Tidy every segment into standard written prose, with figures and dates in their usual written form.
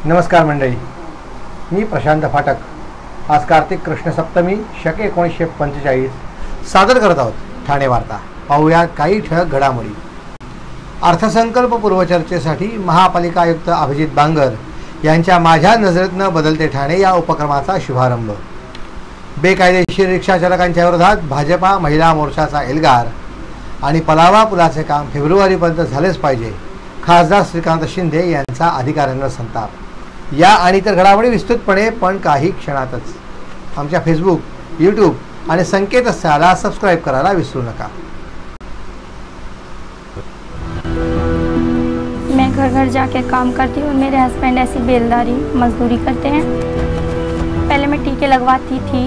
नमस्कार मंडळी, मी प्रशांत फाटक। आज कार्तिक कृष्ण सप्तमी शके 1945 सादर करत आहोत ठाणे वार्ता। पाहूया काही ठळक घडामोडी। अर्थसंकल्प पूर्वचर्चेसाठी महापालिका आयुक्त अभिजित बांगर यांच्या माझ्या नजरेतनं बदलते ठाणे या उपक्रमाचा शुभारंभ। बेकायदेशीर रिक्षा चालकांच्या विरोधात भाजपा महिला मोर्चाचा एल्गार आणि पलावा पुलाचे काम फेब्रुवारीपर्यंत झालेच पाहिजे। खासदार श्रीकांत शिंदे यांचा अधिकाऱ्यांवर संताप। या आणि इतर घडामोडी विस्तृतपणे पण काही क्षणातच। आमच्या फेसबुक, यूट्यूब आणि संकेतस्थळाला सबस्क्राइब करायला विसरू नका। मैं घर घर जाके काम करती हूँ। मेरे हस्बैंड ऐसी बेलदारी मजदूरी करते हैं। पहले मैं टीके लगवाती थी,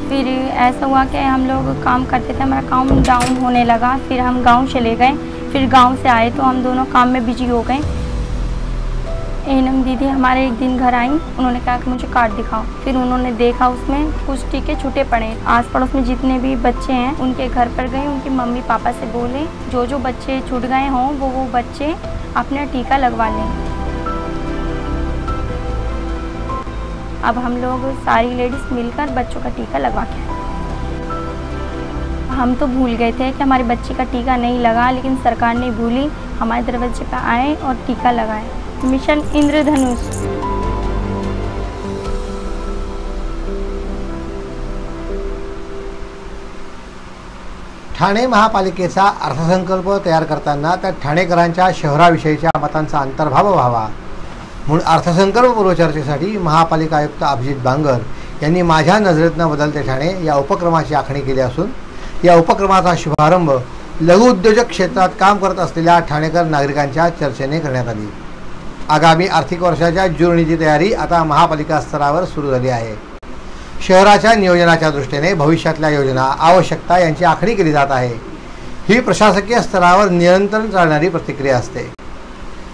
फिर ऐसा हुआ कि हम लोग काम करते थे, हमारा काम डाउन होने लगा। फिर हम गांव चले गए, फिर गांव से आए तो हम दोनों काम में बिजी हो गए। एनम दीदी हमारे एक दिन घर आई, उन्होंने कहा कि मुझे कार्ड दिखाओ। फिर उन्होंने देखा उसमें कुछ टीके छूटे पड़े। आस पड़ोस में जितने भी बच्चे हैं उनके घर पर गए, उनकी मम्मी पापा से बोले जो जो बच्चे छूट गए हों वो बच्चे अपना टीका लगवा लें। अब हम लोग सारी लेडीज़ मिलकर बच्चों का टीका लगवा के आए। हम तो भूल गए थे कि हमारे बच्चे का टीका नहीं लगा, लेकिन सरकार ने भूली, हमारे दरवाजे पर आए और टीका लगाए। मिशन इंद्रधनुष। ठाणे महापालिकेचा अर्थसंकल्प तयार करताना त्या ठाणेकरांच्या शहराविषयीच्या मतांचा अंतर्भाव व्हावा म्हणून अर्थसंकल्प पूर्वचर्चेसाठी महापालिका आयुक्त अभिजित बांगर यांनी माझ्या नजरेतनं बदलते ठाणे या उपक्रमाची आखणी केली असून या उपक्रमाचा शुभारंभ लघु उद्योजक क्षेत्रात काम करत असलेल्या ठाणेकर नागरिकांच्या चर्चेने करण्यात आली। आगामी आर्थिक वर्षाच्या जुळणीची तयारी आता महापालिका स्तरावर सुरू झाली आहे। शहराच्या नियोजनाच्या दृष्टीने भविष्यातल्या योजना, आवश्यकता यांची आखणी केली जात आहे। ही प्रशासकीय स्तरावर निरंतर चालणारी प्रतिक्रिया असते।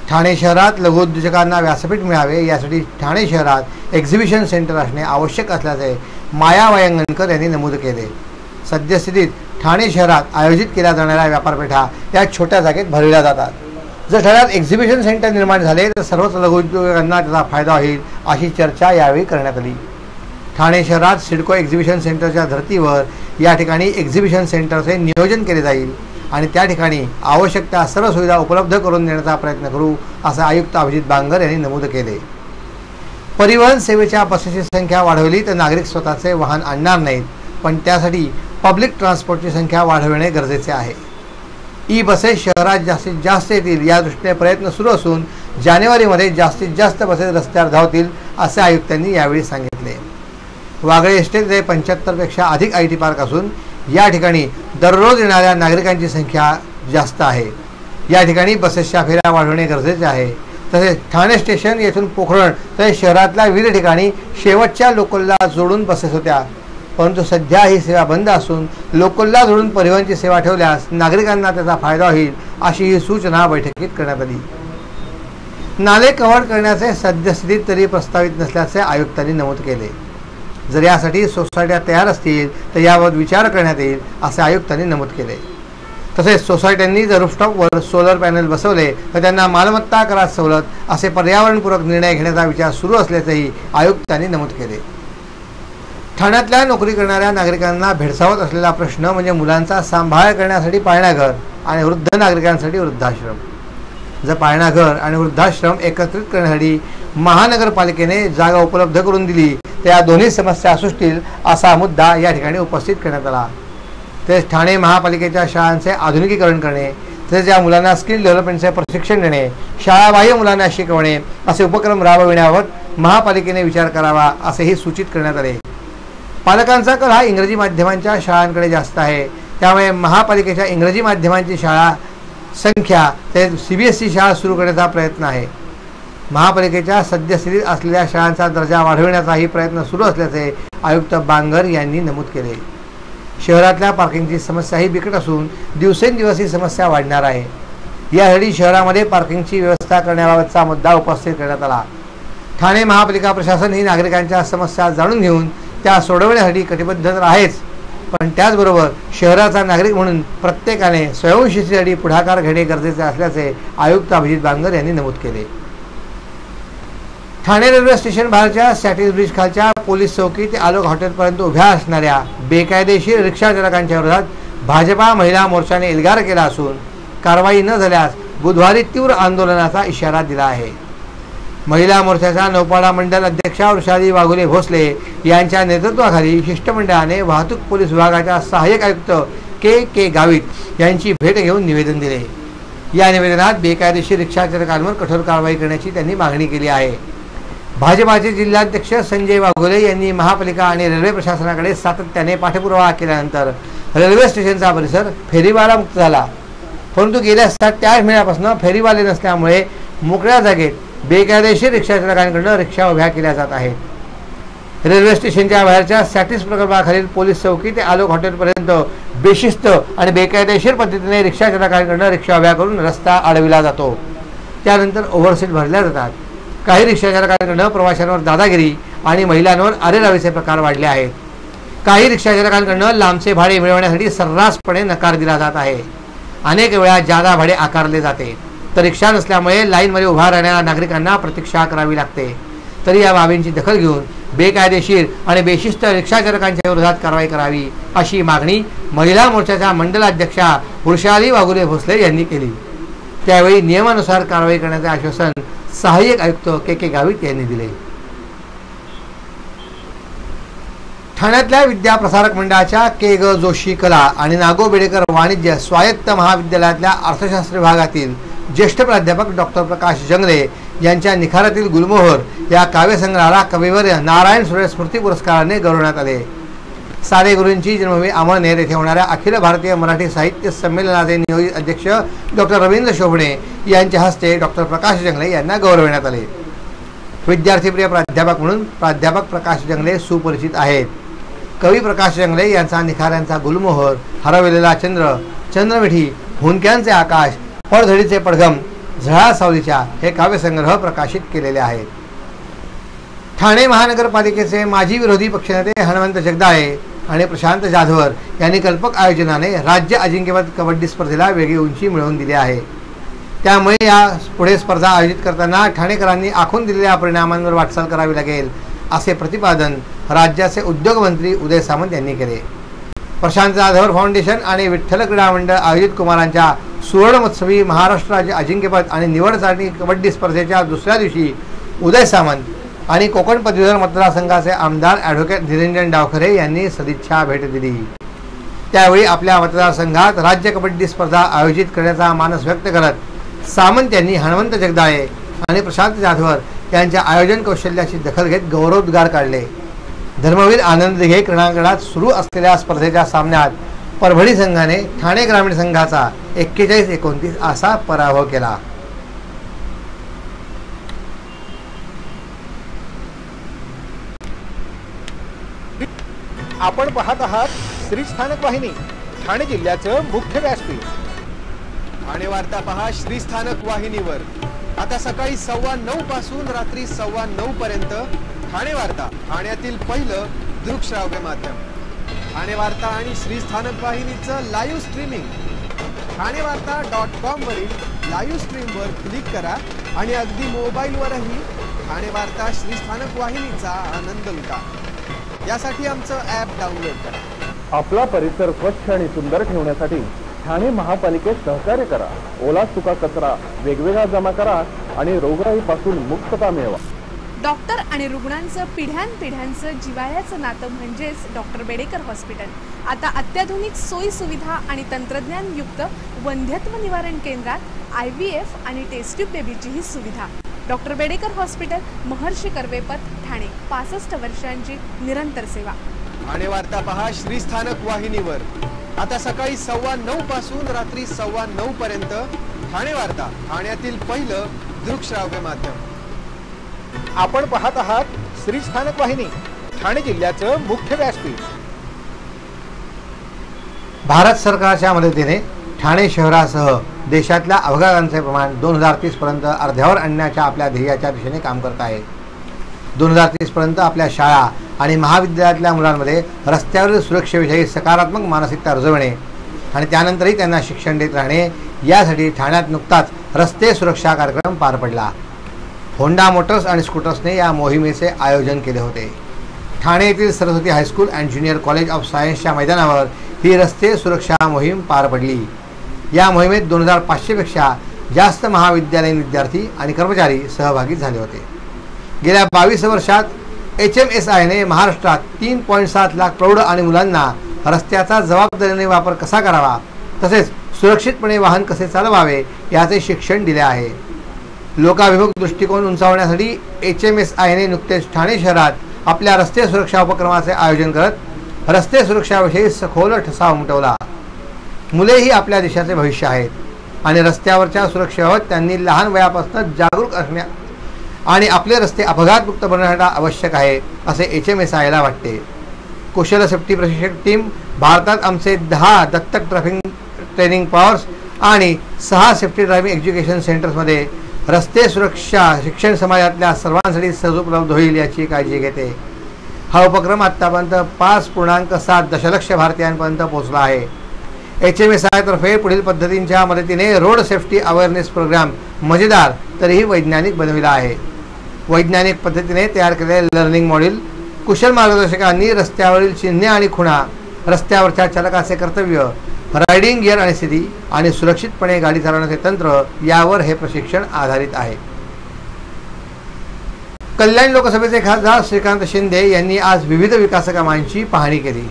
ठाणे शहरात लघुउद्योजकांना व्यासपीठ मिळावे यासाठी ठाणे शहरात एक्झिबिशन सेंटर असणे आवश्यक असल्याचे माया वयंगणकर यांनी नमूद केले। सद्यस्थितीत ठाणे शहरात आयोजित केल्या जाणाऱ्या व्यापारपेठा या छोट्या जागेत भरविल्या जातात। जर ठाण्यात एक्झिबिशन सेंटर निर्माण झाले तर सर्वच लघुउद्योगांना त्याचा फायदा होईल अशी चर्चा यावेळी करण्यात आली। ठाणे शहरात सिडको एक्झिबिशन सेंटरच्या धर्तीवर या ठिकाणी एक्झिबिशन सेंटरचे नियोजन केले जाईल आणि त्या ठिकाणी आवश्यक त्या सर्व सुविधा उपलब्ध करून देण्याचा प्रयत्न करू असं आयुक्त अभिजित बांगर यांनी नमूद केले। परिवहन सेवेच्या बसेसची संख्या वाढवली तर नागरिक स्वतःचे वाहन आणणार नाहीत, पण त्यासाठी पब्लिक ट्रान्सपोर्टची संख्या वाढविणे गरजेचे आहे। ई बसेस शहरात जास्तीत जास्त येतील या दृष्टीने प्रयत्न सुरू असून जानेवारीमध्ये जास्तीत जास्त बसेस रस्त्यावर धावतील असे आयुक्तांनी यावेळी सांगितले। वागळे एस्टेट येथे 75 पेक्षा अधिक IT पार्क असून या ठिकाणी दररोज येणाऱ्या नागरिकांची संख्या जास्त आहे। या ठिकाणी बसेसच्या फेऱ्या वाढवणे गरजेचे आहे। तसेच ठाणे स्टेशन येथून पोखरण तसेच शहरातल्या विविध ठिकाणी शेवटच्या लोकलला जोडून बसेस होत्या, परंतु सध्या ही सेवा बंद असून लोकलला जोडून परिवहनची सेवा ठेवल्यास नागरिकांना त्याचा फायदा होईल अशी ही सूचना बैठकीत करण्यात आली। नाले कव्हर करण्याचे सद्यस्थितीत तरी प्रस्तावित नसल्याचे आयुक्तांनी नमूद केले। जर यासाठी सोसायट्या तयार असतील तर याबाबत विचार करण्यात येईल असे आयुक्तांनी नमूद केले। तसेच सोसायट्यांनी जर रूफटॉपवर सोलर पॅनल बसवले तर त्यांना मालमत्ता करात सवलत असे पर्यावरणपूरक निर्णय घेण्याचा विचार सुरू असल्याचेही आयुक्तांनी नमूद केले। ठाण्यातल्या नोकरी करणाऱ्या नागरिकांना भेडसावत असलेला प्रश्न म्हणजे मुलांचा सांभाळ करण्यासाठी पाळणाघर आणि वृद्ध नागरिकांसाठी वृद्धाश्रम। जर पाळणाघर आणि वृद्धाश्रम एकत्रित करण्यासाठी महानगरपालिकेने जागा उपलब्ध करून दिली तर या दोन्ही समस्या सुटतील असा मुद्दा या ठिकाणी उपस्थित करण्यात आला। तसेच ठाणे महापालिकेच्या शाळांचे आधुनिकीकरण करणे, तसेच या मुलांना स्किल डेव्हलपमेंटचे प्रशिक्षण देणे, शाळाबाह्य मुलांना शिकवणे असे उपक्रम राबविण्याबाबत महापालिकेने विचार करावा असेही सूचित करण्यात आले। पालकांचा कल हा इंग्रजी माध्यमांच्या शाळांकडे जास्त आहे, त्यामुळे महापालिकेच्या इंग्रजी माध्यमांची शाळा संख्या तसेच CBSE शाळा सुरू करण्याचा प्रयत्न आहे। महापालिकेच्या सद्यस्थितीत असलेल्या शाळांचा दर्जा वाढविण्याचाही प्रयत्न सुरू असल्याचे आयुक्त बांगर यांनी नमूद केले। शहरातल्या पार्किंगची समस्याही बिकट असून दिवसेंदिवस ही समस्या वाढणार आहे। यासाठी शहरामध्ये पार्किंगची व्यवस्था करण्याबाबतचा मुद्दा उपस्थित करण्यात आला। ठाणे महापालिका प्रशासन ही नागरिकांच्या समस्या जाणून घेऊन त्या सोडवण्यासाठी कटिबद्ध तर आहेच, पण त्याचबरोबर शहराचा नागरिक म्हणून प्रत्येकाने स्वयंशिस्तीसाठी पुढाकार घेणे गरजेचे असल्याचे आयुक्त अभिजित बांगर यांनी नमूद केले। ठाणे रेल्वे स्टेशन बाहेरच्या सॅटिस ब्रिज खालच्या पोलीस चौकी ते आलोक हॉटेलपर्यंत उभ्या असणाऱ्या बेकायदेशीर रिक्षा चालकांच्या विरोधात भाजपा महिला मोर्चाने एल्गार केला असून कारवाई न झाल्यास बुधवारी तीव्र आंदोलनाचा इशारा दिला आहे। महिला मोर्चाच्या नौपाडा मंडल अध्यक्षा वृषाली वाघुले भोसले यांच्या नेतृत्वाखाली शिष्टमंडळाने वाहतूक पोलीस विभागाच्या सहाय्यक आयुक्त के गावित यांची भेट घेऊन निवेदन दिले। या निवेदनात बेकायदेशीर रिक्षा चालकांवर कठोर कारवाई करण्याची त्यांनी मागणी केली आहे। भाजपाचे जिल्हाध्यक्ष संजय वाघोले यांनी महापालिका आणि रेल्वे प्रशासनाकडे सातत्याने पाठपुरावा केल्यानंतर रेल्वे स्टेशनचा परिसर फेरीवाला मुक्त झाला, परंतु गेल्या 7-8 महिन्यापासून फेरीवाले नसल्यामुळे मोकळ्या जागेत बेकायदेशीर रिक्षा चालकांकडून रिक्षा उभ्या केल्या जात आहेत। रेल्वे स्टेशनच्या बाहेरच्या सॅटिस प्रकल्पाखालील पोलीस चौकी ते आलोक हॉटेलपर्यंत बेशिस्त आणि बेकायदेशीर पद्धतीने रिक्षा चालकांकडून रिक्षा उभ्या करून रस्ता अडविला जातो। त्यानंतर ओव्हरसीट भरल्या जातात। काही रिक्षा चालकांकडून प्रवाशांवर दादागिरी आणि महिलांवर अरेरावीचे प्रकार वाढले आहेत। काही रिक्षा चालकांकडून लांबचे भाडे मिळवण्यासाठी सर्रासपणे नकार दिला जात आहे। अनेक वेळा जादा भाडे आकारले जाते, तर रिक्षा नसल्यामुळे लाईनमध्ये उभा राहणाऱ्या नागरिकांना प्रतीक्षा करावी लागते। तरी या बाबींची दखल घेऊन बेकायदेशीर आणि बेशिस्त रिक्षा चालकांच्या विरोधात कारवाई करावी अशी मागणी महिला मोर्चाच्या मंडलाध्यक्षा वृषाली वाघुले भोसले यांनी केली। त्यावेळी नियमानुसार कारवाई करण्याचे आश्वासन सहाय्यक आयुक्त के गावित यांनी दिले। ठाण्यातल्या विद्या प्रसारक मंडळाच्या ग जोशी कला आणि नागो बेडेकर वाणिज्य स्वायत्त महाविद्यालयातल्या अर्थशास्त्र विभागातील ज्येष्ठ प्राध्यापक डॉक्टर प्रकाश जंगले यांच्या निखारातील गुलमोहर या काव्यसंग्रहाला कविवर्य नारायण सुरे स्मृती पुरस्काराने गौरवण्यात आले। साने गुरूंची जन्मभूमी अमळनेर येथे होणाऱ्या अखिल भारतीय मराठी साहित्य संमेलनाचे नियोजित अध्यक्ष डॉक्टर रवींद्र शोभणे यांच्या हस्ते डॉक्टर प्रकाश जंगले यांना गौरवण्यात आले। विद्यार्थीप्रिय प्राध्यापक म्हणून प्राध्यापक प्रकाश जंगले सुपरिचित आहेत। कवी प्रकाश जंगले यांचा निखाऱ्यांचा गुलमोहर, हरवलेला चंद्र, चंद्रमिठी, हुंक्यांचे आकाश, पडझडीचे पडघम, झळा सावलीच्या हे काव्यसंग्रह प्रकाशित केलेले आहेत। ठाणे महानगरपालिकेचे माजी विरोधी पक्षनेते हनुमंत जगदाळे आणि प्रशांत जाधवर यांनी कल्पक आयोजनाने राज्य अजिंक्यपद कबड्डी स्पर्धेला वेगळी उंची मिळवून दिली आहे। त्यामुळे या पुढे स्पर्धा आयोजित करताना ठाणेकरांनी आखून दिलेल्या परिणामांवर वाटचाल करावी लागेल असे प्रतिपादन राज्याचे उद्योग मंत्री उदय सामंत यांनी केले। प्रशांत जाधवर फाउंडेशन आणि विठ्ठल क्रीडा मंडळ आयोजित कुमारांच्या सुवर्णमहोत्सवी महाराष्ट्र राज्य अजिंक्यपद आणि निवड चाचणी कबड्डी स्पर्धेच्या दुसऱ्या दिवशी उदय सामंत आणि कोकण पदवीधर मतदारसंघाचे आमदार ॲडव्होकेट निरंजन डावखरे यांनी सदिच्छा भेट दिली। त्यावेळी आपल्या मतदारसंघात राज्य कबड्डी स्पर्धा आयोजित करण्याचा मानस व्यक्त करत सामंत यांनी हनुमंत जगदाळे आणि प्रशांत जाधवर यांच्या आयोजन कौशल्याची दखल घेत गौरवोद्गार काढले। धर्मवीर आनंद दिघे क्रीडांगणात सुरू असलेल्या स्पर्धेच्या सामन्यात परभणी संघाने ठाणे ग्रामीण संघाचा 41-29 असा पराभव केला। आपण पाहत आहात श्री स्थानक वाहिनी, ठाणे जिल्ह्याचं मुख्य व्यासपीठ। ठाणे वार्ता पहा श्री स्थानक वाहिनीवर। आता सकाळी 9:15 पासून रात्री 9:15 पर्यंत ठाणे वार्ता, ठाण्यातील पहिलं दृकश्राव्य माध्यम। ठाणे वार्ता आणि श्री स्थानक वाहिनीचं लाईव्ह स्ट्रीमिंग ठाणेवार्ता.com वरील लाईव्ह स्ट्रीमवर क्लिक करा आणि अगदी मोबाईलवरही ठाणे वार्ता श्री स्थानक वाहिनीचा आनंद लुटा। यासाठी आमचं ॲप डाउनलोड करा। आपला परिसर स्वच्छ आणि सुंदर ठेवण्यासाठी ठाणे महापालिकेत सहकार्य करा। ओला सुका कचरा वेगवेगळा जमा करा आणि रोगराईपासून मुक्तता मिळवा। डॉक्टर आणि रुग्णांचं पिढ्यानपिढ्यांचं जिव्हाळ्याचं नातं म्हणजेच डॉक्टर बेडेकर हॉस्पिटल। आता अत्याधुनिक सोयी सुविधा आणि तंत्रज्ञानयुक्त वंध्यत्व निवारण केंद्रात IVF आणि टेस्ट ट्यूब बेबीचीही सुविधा। डॉक्टर बेडेकर हॉस्पिटल, महर्षी कर्वेपथ, ठाणे। 65 वर्षांची निरंतर सेवा। ठाणे वार्ता पहा श्री स्थानक वाहिनीवर। आता सकाळी 9:15 पासून रात्री 9:15 पर्यंत ठाणे वार्ता, ठाण्यातील पहिलं दृकश्राव्य माध्यम। आपण पाहत आहात श्री स्थानक वाहिनी, ठाणे जिल्ह्याचं मुख्य व्यासपीठ। भारत सरकारच्या मदतीने ठाणे शहरासह देशातल्या अपघातांचे प्रमाण 2030 पर्यंत अर्ध्यावर आणण्याच्या आपल्या ध्येयाच्या दिशेने काम करत आहे। 2030 पर्यंत आपल्या शाळा आणि महाविद्यालयातल्या मुलांमध्ये रस्त्यावरील सुरक्षेविषयी सकारात्मक मानसिकता रुजवणे आणि त्यानंतरही त्यांना शिक्षण देत राहणे यासाठी ठाण्यात नुकताच रस्ते सुरक्षा कार्यक्रम पार पडला। होंडा मोटर्स आणि स्कूटर्सने या मोहिमेचे आयोजन केले होते। ठाणे येथील Saraswati high school and junior college of सायन्सच्या मैदानावर ही रस्ते सुरक्षा मोहीम पार पडली। या मोहिमेत 2500 पेक्षा जास्त महाविद्यालयीन विद्यार्थी आणि कर्मचारी सहभागी झाले होते। गेल्या 22 वर्षात HMSIने महाराष्ट्रात 3.7 लाख प्रौढ आणि मुलांना रस्त्याचा जबाबदारीने वापर कसा करावा तसेच सुरक्षितपणे वाहन कसे चालवावे याचे शिक्षण दिले आहे। लोकाभिमुख दृष्टिकोन उंचावण्यासाठी HMSIने नुकतेच ठाणे शहरात आपल्या रस्ते सुरक्षा उपक्रमाचे आयोजन करत रस्ते सुरक्षाविषयी सखोल ठसा उमटवला। मुले ही आपल्या देशाचे भविष्य आहेत आणि रस्त्यावरच्या सुरक्षेबाबत त्यांनी लहान वयापासून जागरूक असणे आणि आपले रस्ते अपघातमुक्त बनवणे आवश्यक आहे असे HMSIला वाटते। कुशल सेफ्टी प्रशिक्षक टीम भारतात आमचे 10 दत्तक ट्रेनिंग पॉवर्स आणि 6 सेफ्टी ड्रायव्हिंग एज्युकेशन सेंटर्समध्ये रस्ते सुरक्षा शिक्षण समाजातल्या सर्वांसाठी सहज उपलब्ध होईल याची काळजी घेते। हा उपक्रम आतापर्यंत 5.7 दशलक्ष भारतीयांपर्यंत पोहोचला आहे। HMSIतर्फे पुढील पद्धतींच्या मदतीने रोड सेफ्टी अवेअरनेस प्रोग्राम मजेदार तरीही वैज्ञानिक बनविला आहे। वैज्ञानिक पद्धतीने तयार केलेले लर्निंग मॉड्यूल, कुशल मार्गदर्शकांनी रस्त्यावरील चिन्हे आणि खुणा, रस्त्यावरच्या चालकाचे कर्तव्य, रायडिंग गिअर आणि स्थिती आणि सुरक्षितपणे गाडी चालवण्याचे तंत्र यावर हे प्रशिक्षण आधारित आहे। कल्याण लोकसभेचे खासदार श्रीकांत शिंदे यांनी आज विविध विकास कामांची पाहणी केली।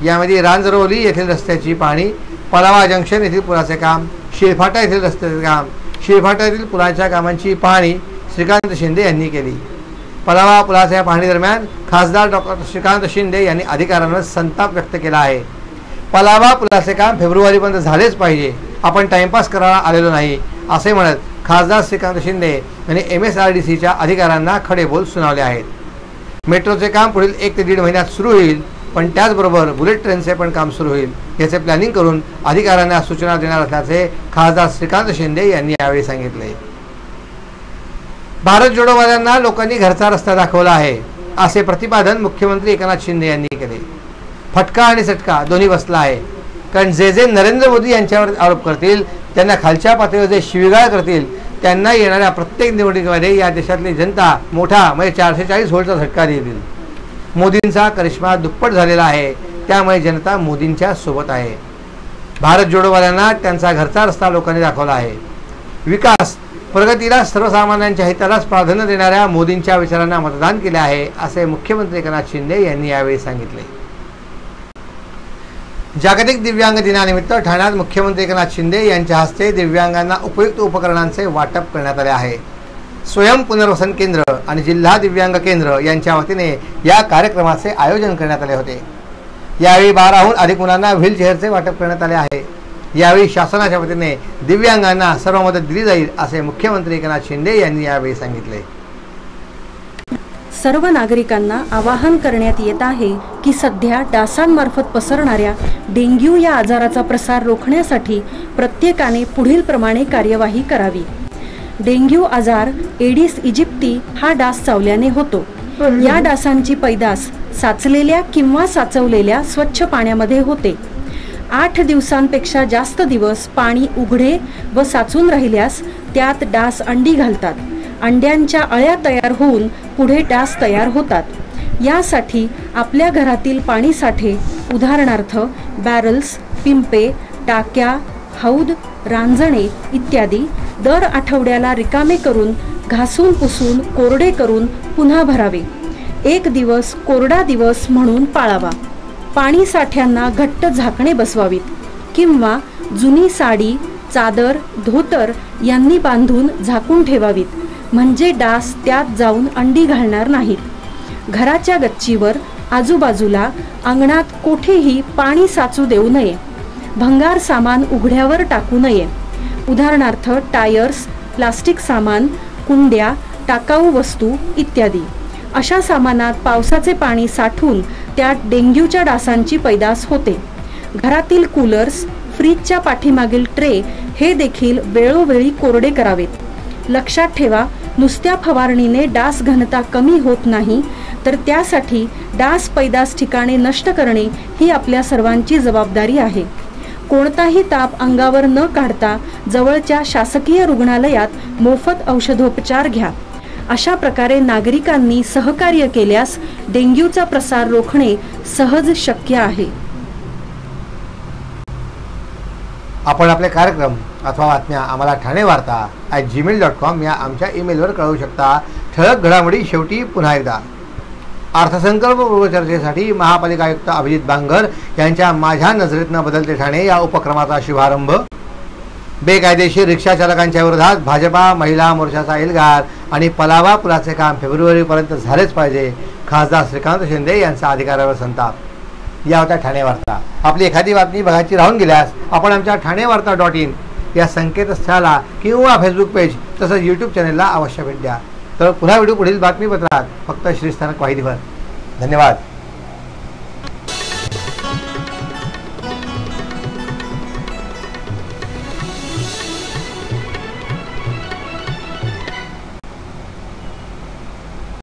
यामध्ये रांजरोली येथील रस्त्याची पाहणी, पलावा जंक्शन येथील पुलाचे काम, शिळफाटा येथील रस्त्याचे काम, शिळफाटा येथील पुलांच्या कामांची पाहणी श्रीकांत शिंदे यांनी केली। पलावा पुलाच्या पाहणी दरम्यान खासदार डॉक्टर श्रीकांत शिंदे यांनी अधिकाऱ्यांवर संताप व्यक्त केला आहे। पलावा पुलाचे काम फेब्रुवारीपर्यंत झालेच पाहिजे, आपण टाइमपास करायला आलेलो नाही असे म्हणत खासदार श्रीकांत शिंदे यांनी MSRDCच्या अधिकाऱ्यांना खडे बोल सुनावले आहेत। मेट्रोचे काम पुढील 1 ते 1.5 महिन्यात सुरू होईल, पण त्याचबरोबर बुलेट ट्रेनचे पण काम सुरू होईल याचे प्लॅनिंग करून अधिकाऱ्यांना सूचना देणार असल्याचे खासदार श्रीकांत शिंदे यांनी यावेळी सांगितले। भारत जोडोवाल्यांना लोकांनी घरचा रस्ता दाखवला आहे असे प्रतिपादन मुख्यमंत्री एकनाथ शिंदे यांनी केले। फटका आणि चटका दोन्ही बसला आहे, कारण जे नरेंद्र मोदी यांच्यावर आरोप करतील, त्यांना खालच्या पातळीवर जे शिवीगाळ करतील, त्यांना येणाऱ्या प्रत्येक निवडणुकीमध्ये या देशातली जनता मोठा म्हणजे 440 व्होल्टचा झटका देईल। मोदींचा करिश्मा दुप्पट झालेला आहे, त्यामुळे जनता मोदींच्या सोबत आहे। भारत जोडोवाल्यांना त्यांचा घरचा रस्ता लोकांनी दाखवला आहे। विकास प्रगतीला सर्वसामान्यांच्या हितालाच प्राधान्य देणाऱ्या मोदींच्या विचारांना मतदान केले आहे असे मुख्यमंत्री एकनाथ शिंदे यांनी यावेळी सांगितले। जागतिक दिव्यांग दिनानिमित्त ठाण्यात मुख्यमंत्री एकनाथ शिंदे यांच्या हस्ते दिव्यांगांना उपयुक्त उपकरणांचे वाटप करण्यात आले आहे। स्वयं पुनर्वसन केंद्र आणि जिल्हा दिव्यांग केंद्र यांच्या वतीने या कार्यक्रमाचे आयोजन करण्यात आले होते। यावेळी 12हून अधिक मुलांना व्हीलचेअरचे वाटप करण्यात आले आहे। यावेळी शासनाच्या वतीने दिव्यांगांना सर्व मदत दिली जाईल असे मुख्यमंत्री एकनाथ शिंदे यांनी यावेळी सांगितले। सर्व नागरिकांना आवाहन करण्यात येत आहे की सध्या डासांमार्फत पसरणाऱ्या डेंग्यू या आजाराचा प्रसार रोखण्यासाठी प्रत्येकाने पुढील प्रमाणे कार्यवाही करावी। डेंग्यू आजार एडिस इजिप्ती हा डास चावल्याने होतो। या डासांची पैदास साचलेल्या किंवा साचवलेल्या स्वच्छ पाण्यामध्ये होते। 8 दिवसांपेक्षा जास्त दिवस पाणी उघडे व साचून राहिल्यास त्यात डास अंडी घालतात। अंड्यांच्या अळ्या तयार होऊन पुढे डास तयार होतात। यासाठी आपल्या घरातील पाणी साठे उदाहरणार्थ बॅरल्स, पिंपे, टाक्या, हौद, रांजणे इत्यादी दर आठवड्याला रिकामे करून घासून पुसून कोरडे करून पुन्हा भरावे। 1 दिवस कोरडा दिवस म्हणून पाळावा। पाणी साठ्यांना घट्ट झाकणे बसवावीत किंवा जुनी साडी, चादर, धोतर यांनी बांधून झाकून ठेवावीत, म्हणजे डास त्यात जाऊन अंडी घालणार नाहीत। घराच्या गच्चीवर, आजूबाजूला, अंगणात कोठेही पाणी साचू देऊ नये। भंगार सामान उघड्यावर टाकू नये, उदाहरणार्थ टायर्स, प्लास्टिक सामान, कुंड्या, टाकाऊ वस्तू इत्यादी। अशा सामानात पावसाचे पाणी साठून त्यात डेंग्यूच्या डासांची पैदास होते। घरातील कूलर्स, फ्रीजच्या पाठीमागील ट्रे हे देखील वेळोवेळी कोरडे करावेत। लक्षात ठेवा, नुसत्या फवारणीने डास घनता कमी होत नाही, तर त्यासाठी डास पैदास ठिकाणे नष्ट करणे ही आपल्या सर्वांची जबाबदारी आहे। कोणताही ताप अंगावर न काढता जवळच्या शासकीय रुग्णालयात मोफत औषधोपचार घ्या। अशा प्रकारे नागरिकांनी सहकार्य केल्यास डेंग्यूचा प्रसार रोखणे सहज शक्य आहे. आपण आपले कार्यक्रम अथवा बातम्या आम्हाला ठाणेवार्ता@gmail.com या आमच्या ईमेलवर कळवू शकता. ठळक घडामोडी शेवटी पुन्हा एकदा. अर्थसंकल्प पूर्वचर्चेसाठी महापालिका आयुक्त अभिजित बांगर यांच्या माझ्या नजरेतनं बदलते ठाणे या उपक्रमाचा शुभारंभ. बेकायदेशीर रिक्षा चालकांच्या विरोधात भाजपा महिला मोर्चाचा एल्गार आणि पलावा पुलाचे काम फेब्रुवारीपर्यंत झालेच पाहिजे. खासदार श्रीकांत शिंदे यांचा अधिकाऱ्यावर संताप. या होत्या ठाणे वार्ता. आपली एखादी बातमी बघायची राहून गेल्यास आपण आमच्या ठाणेवार्ता.in या संकेतस्थळाला किंवा फेसबुक पेज तसंच यूट्यूब चॅनेलला अवश्य भेट द्या. तर पुन्हा व्हिडिओ पुढील बातमीपत्रात फक्त श्रीस्थानक वाहिनीवर. धन्यवाद.